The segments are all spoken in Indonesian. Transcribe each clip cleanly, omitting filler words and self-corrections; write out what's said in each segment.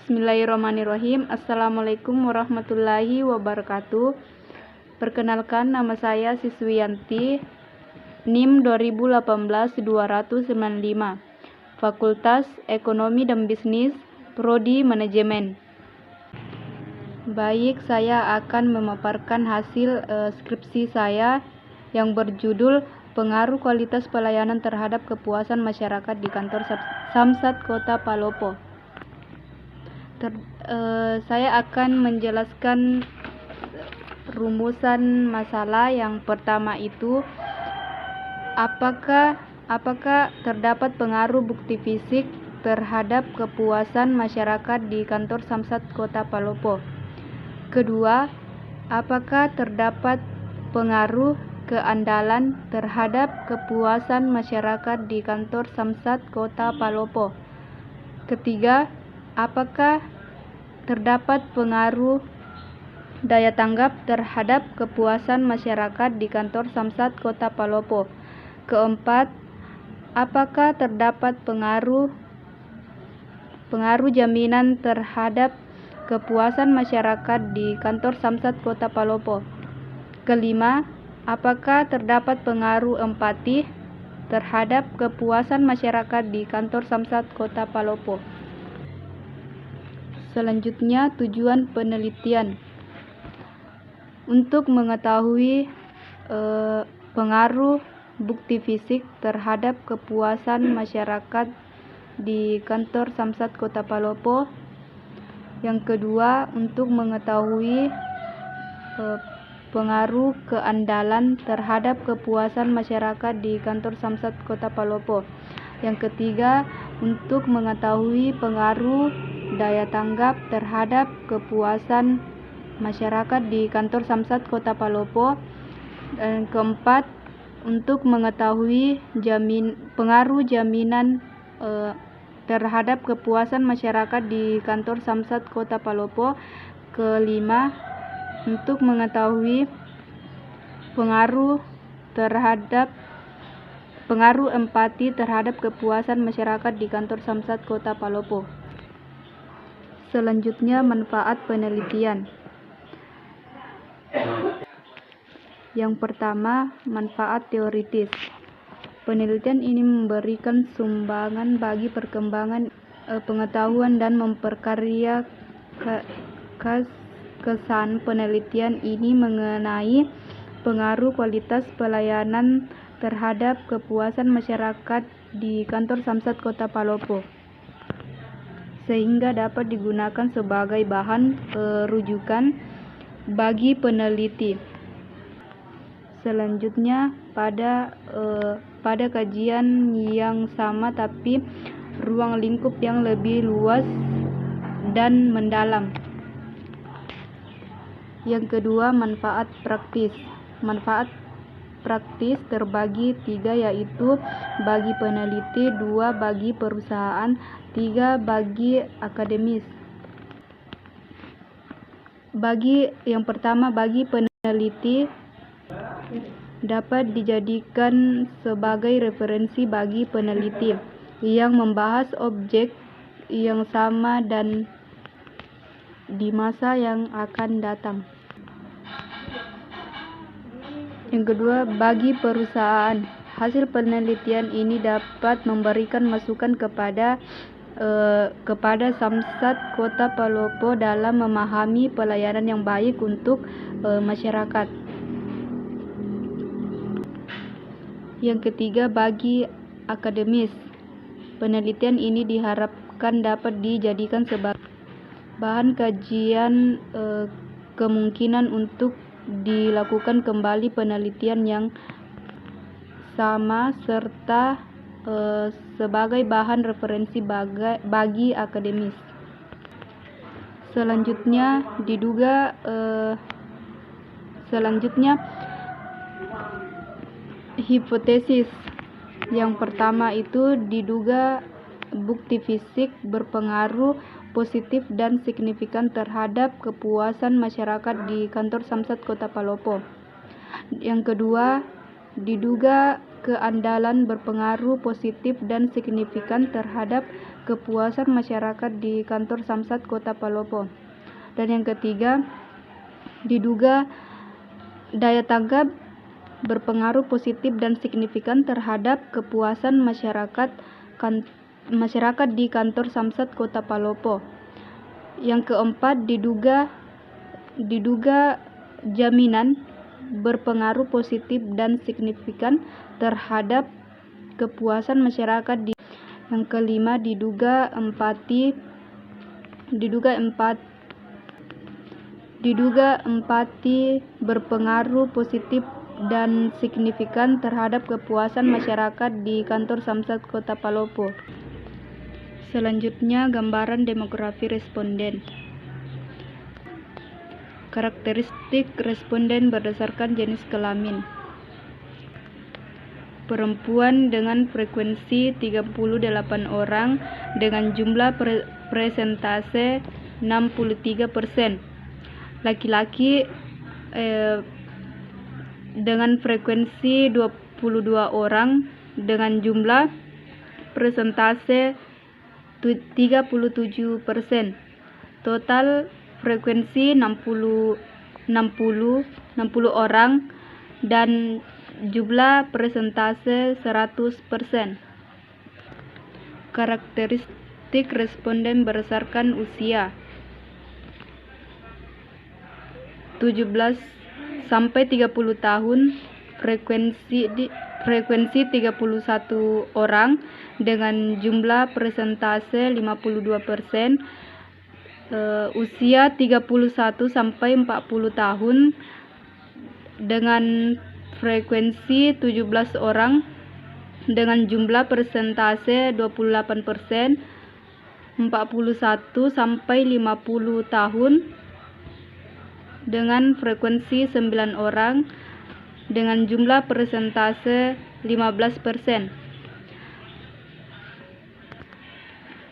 Bismillahirrahmanirrahim. Assalamualaikum warahmatullahi wabarakatuh. Perkenalkan, nama saya Siswiyanti, NIM 2018-295, Fakultas Ekonomi dan Bisnis, Prodi Manajemen. Baik, saya akan memaparkan hasil skripsi saya yang berjudul Pengaruh Kualitas Pelayanan Terhadap Kepuasan Masyarakat di Kantor Samsat Kota Palopo. Saya akan menjelaskan rumusan masalah. Yang pertama itu, apakah terdapat pengaruh bukti fisik terhadap kepuasan masyarakat di Kantor Samsat Kota Palopo. Kedua, apakah terdapat pengaruh keandalan terhadap kepuasan masyarakat di Kantor Samsat Kota Palopo. Ketiga, apakah terdapat pengaruh daya tanggap terhadap kepuasan masyarakat di Kantor Samsat Kota Palopo. Keempat, apakah terdapat pengaruh jaminan terhadap kepuasan masyarakat di Kantor Samsat Kota Palopo. Kelima, apakah terdapat pengaruh empati terhadap kepuasan masyarakat di Kantor Samsat Kota Palopo. Selanjutnya, tujuan penelitian. Untuk mengetahui pengaruh bukti fisik terhadap kepuasan masyarakat di Kantor Samsat Kota Palopo. Yang kedua, untuk mengetahui pengaruh keandalan terhadap kepuasan masyarakat di Kantor Samsat Kota Palopo. Yang ketiga, untuk mengetahui pengaruh daya tanggap terhadap kepuasan masyarakat di Kantor Samsat Kota Palopo. Dan keempat, untuk mengetahui pengaruh jaminan terhadap kepuasan masyarakat di Kantor Samsat Kota Palopo. Kelima, untuk mengetahui pengaruh empati terhadap kepuasan masyarakat di Kantor Samsat Kota Palopo. Selanjutnya, manfaat penelitian. Yang pertama, manfaat teoritis. Penelitian ini memberikan sumbangan bagi perkembangan pengetahuan dan memperkaya kesan penelitian ini mengenai pengaruh kualitas pelayanan terhadap kepuasan masyarakat di Kantor Samsat Kota Palopo, sehingga dapat digunakan sebagai bahan rujukan bagi peneliti. Selanjutnya, pada kajian yang sama tapi ruang lingkup yang lebih luas dan mendalam. Yang kedua, manfaat praktis. Manfaat praktis terbagi 3, yaitu bagi peneliti, 2 bagi perusahaan, 3 bagi akademis. Yang pertama, bagi peneliti, dapat dijadikan sebagai referensi bagi peneliti yang membahas objek yang sama dan di masa yang akan datang. Yang kedua, bagi perusahaan, hasil penelitian ini dapat memberikan masukan kepada Samsat Kota Palopo dalam memahami pelayanan yang baik untuk masyarakat. Yang ketiga, bagi akademis, penelitian ini diharapkan dapat dijadikan sebagai bahan kajian kemungkinan untuk dilakukan kembali penelitian yang sama serta sebagai bahan referensi bagi akademis. Selanjutnya, hipotesis. Yang pertama itu diduga bukti fisik berpengaruh positif dan signifikan terhadap kepuasan masyarakat di Kantor Samsat Kota Palopo. Yang kedua, diduga keandalan berpengaruh positif dan signifikan terhadap kepuasan masyarakat di kantor Samsat Kota Palopo. Dan yang ketiga, diduga daya tanggap berpengaruh positif dan signifikan terhadap kepuasan masyarakat di kantor Samsat Kota Palopo. Yang keempat, diduga jaminan berpengaruh positif dan signifikan terhadap kepuasan masyarakat di. Yang kelima, diduga empati berpengaruh positif dan signifikan terhadap kepuasan masyarakat di kantor Samsat Kota Palopo. Selanjutnya, gambaran demografi responden. Karakteristik responden berdasarkan jenis kelamin. Perempuan dengan frekuensi 38 orang dengan jumlah persentase 63%. Laki-laki dengan frekuensi 22 orang dengan jumlah persentase 37%. Total frekuensi 60 orang dan jumlah persentase 100%. Karakteristik responden berdasarkan usia. 17 sampai 30 tahun, frekuensi 31 orang dengan jumlah persentase 52%. Usia 31 sampai 40 tahun dengan frekuensi 17 orang dengan jumlah persentase 28%. 41 sampai 50 tahun dengan frekuensi 9 orang dengan jumlah persentase 15%.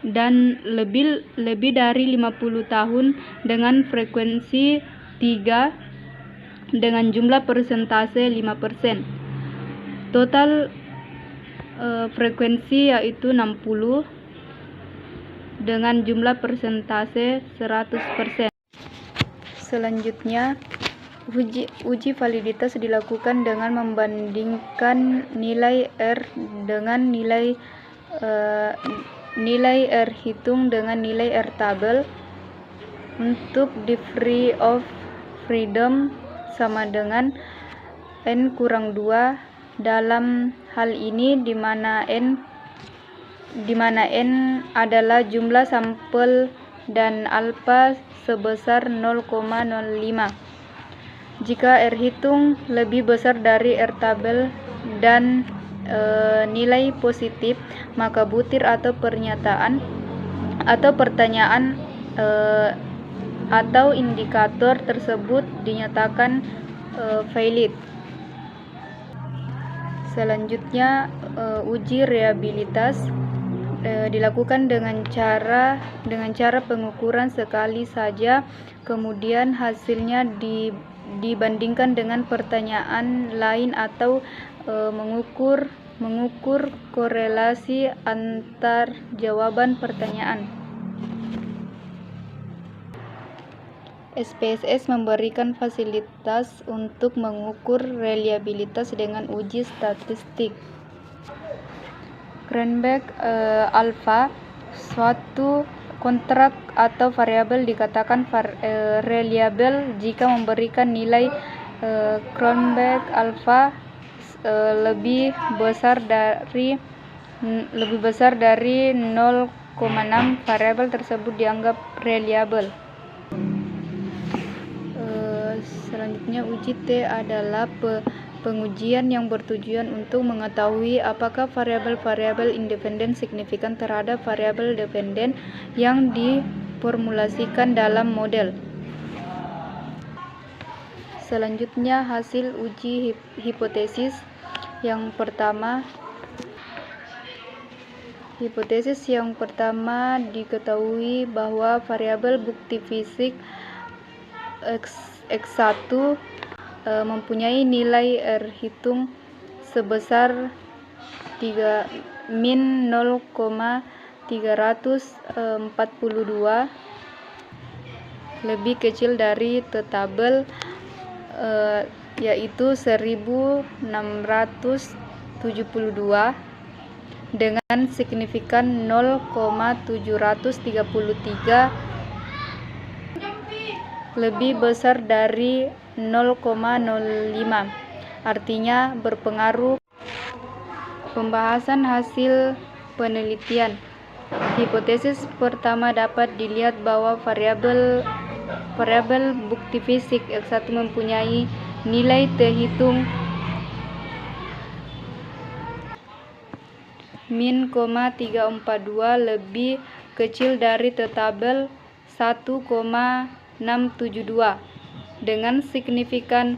Dan lebih dari 50 tahun dengan frekuensi 3 dengan jumlah persentase 5%. Total frekuensi yaitu 60 dengan jumlah persentase 100%. Selanjutnya, uji validitas dilakukan dengan membandingkan nilai R dengan nilai R hitung dengan nilai R tabel untuk degree of freedom sama dengan N kurang 2 dalam hal ini di mana N adalah jumlah sampel dan alfa sebesar 0,05. Jika R hitung lebih besar dari R tabel dan nilai positif, maka butir atau pertanyaan atau indikator tersebut dinyatakan valid. Selanjutnya, uji reliabilitas dilakukan dengan cara pengukuran sekali saja, kemudian hasilnya dibandingkan dengan pertanyaan lain atau mengukur korelasi antar jawaban pertanyaan. SPSS memberikan fasilitas untuk mengukur reliabilitas dengan uji statistik. Cranberg alpha, suatu kontrak atau variabel dikatakan reliable jika memberikan nilai Cranberg alpha lebih besar dari 0,6, variabel tersebut dianggap reliable. Selanjutnya, uji T adalah pengujian yang bertujuan untuk mengetahui apakah variabel-variabel independen signifikan terhadap variabel dependen yang diformulasikan dalam model. Selanjutnya, hasil uji hipotesis. Yang pertama diketahui bahwa variabel bukti fisik X1 mempunyai nilai R hitung sebesar min 0,3 342 lebih kecil dari tabel yaitu 1672 dengan signifikan 0,733 lebih besar dari 0,05. Artinya berpengaruh. Pembahasan hasil penelitian. Hipotesis pertama dapat dilihat bahwa variabel bukti fisik X1 mempunyai nilai terhitung min, 342 lebih kecil dari tabel 1,672 dengan signifikan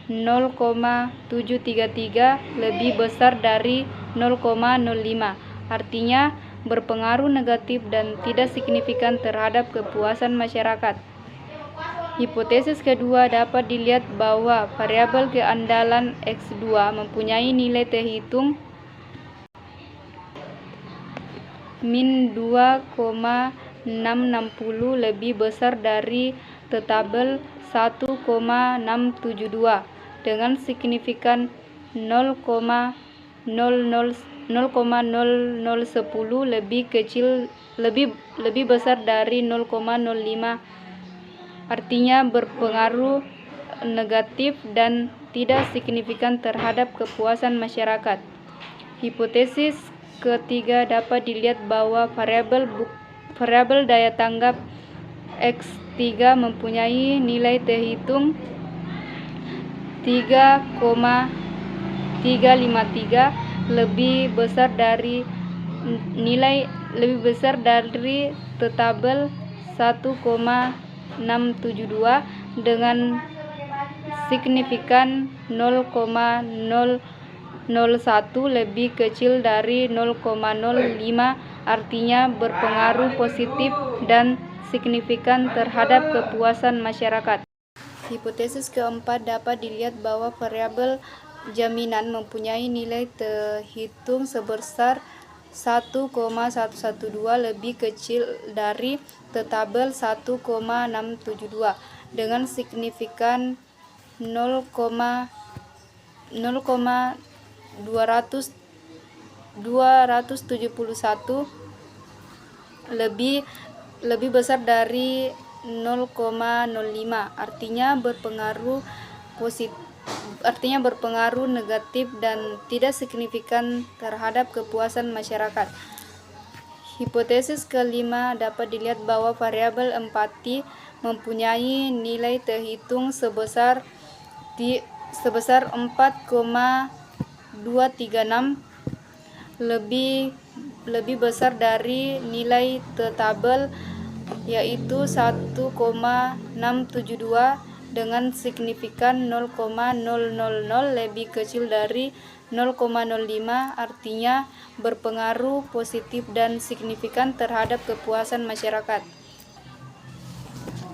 0,733 lebih besar dari 0,05. Artinya berpengaruh negatif dan tidak signifikan terhadap kepuasan masyarakat. Hipotesis kedua dapat dilihat bahwa variabel keandalan X2 mempunyai nilai terhitung min 2,660 lebih besar dari tabel 1,672 dengan signifikan 0,0010 lebih besar dari 0,05. Artinya berpengaruh negatif dan tidak signifikan terhadap kepuasan masyarakat. Hipotesis ketiga dapat dilihat bahwa variabel daya tanggap X3 mempunyai nilai terhitung 3,353 lebih besar dari tabel 1,672 dengan signifikan 0,001 lebih kecil dari 0,05. Artinya berpengaruh positif dan signifikan terhadap kepuasan masyarakat. Hipotesis keempat dapat dilihat bahwa variabel jaminan mempunyai nilai terhitung sebesar 1,112 lebih kecil dari tabel 1,672 dengan signifikan 0,271 lebih besar dari 0,05. Artinya berpengaruh negatif dan tidak signifikan terhadap kepuasan masyarakat. Hipotesis kelima dapat dilihat bahwa variabel empati mempunyai nilai terhitung sebesar 4,236 lebih besar dari nilai tabel yaitu 1,672 dengan signifikan 0,000 lebih kecil dari 0,05. Artinya berpengaruh positif dan signifikan terhadap kepuasan masyarakat.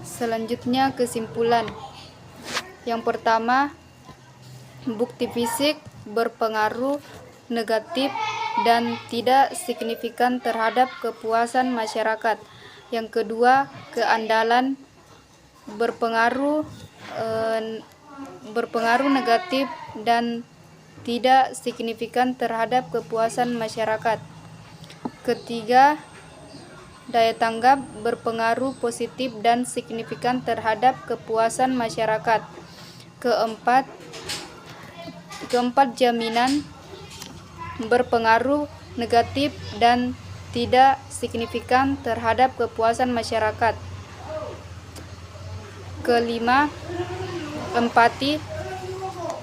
Selanjutnya kesimpulan. Yang pertama, bukti fisik berpengaruh negatif dan tidak signifikan terhadap kepuasan masyarakat. Yang kedua, keandalan berpengaruh negatif dan tidak signifikan terhadap kepuasan masyarakat. Ketiga, daya tanggap berpengaruh positif dan signifikan terhadap kepuasan masyarakat. Keempat, jaminan berpengaruh negatif dan tidak signifikan terhadap kepuasan masyarakat. Kelima, empati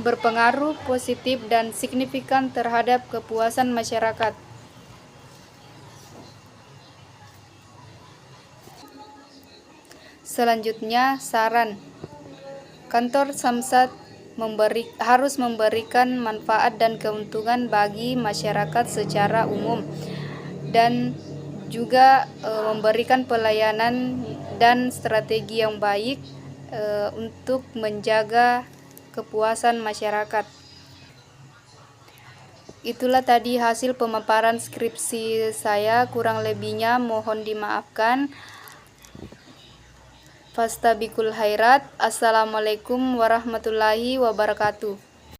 berpengaruh positif dan signifikan terhadap kepuasan masyarakat. Selanjutnya, saran. Kantor Samsat harus memberikan manfaat dan keuntungan bagi masyarakat secara umum dan juga memberikan pelayanan dan strategi yang baik untuk menjaga kepuasan masyarakat. Itulah tadi hasil pemaparan skripsi saya, kurang lebihnya mohon dimaafkan. Fastabikul khairat. Assalamualaikum warahmatullahi wabarakatuh.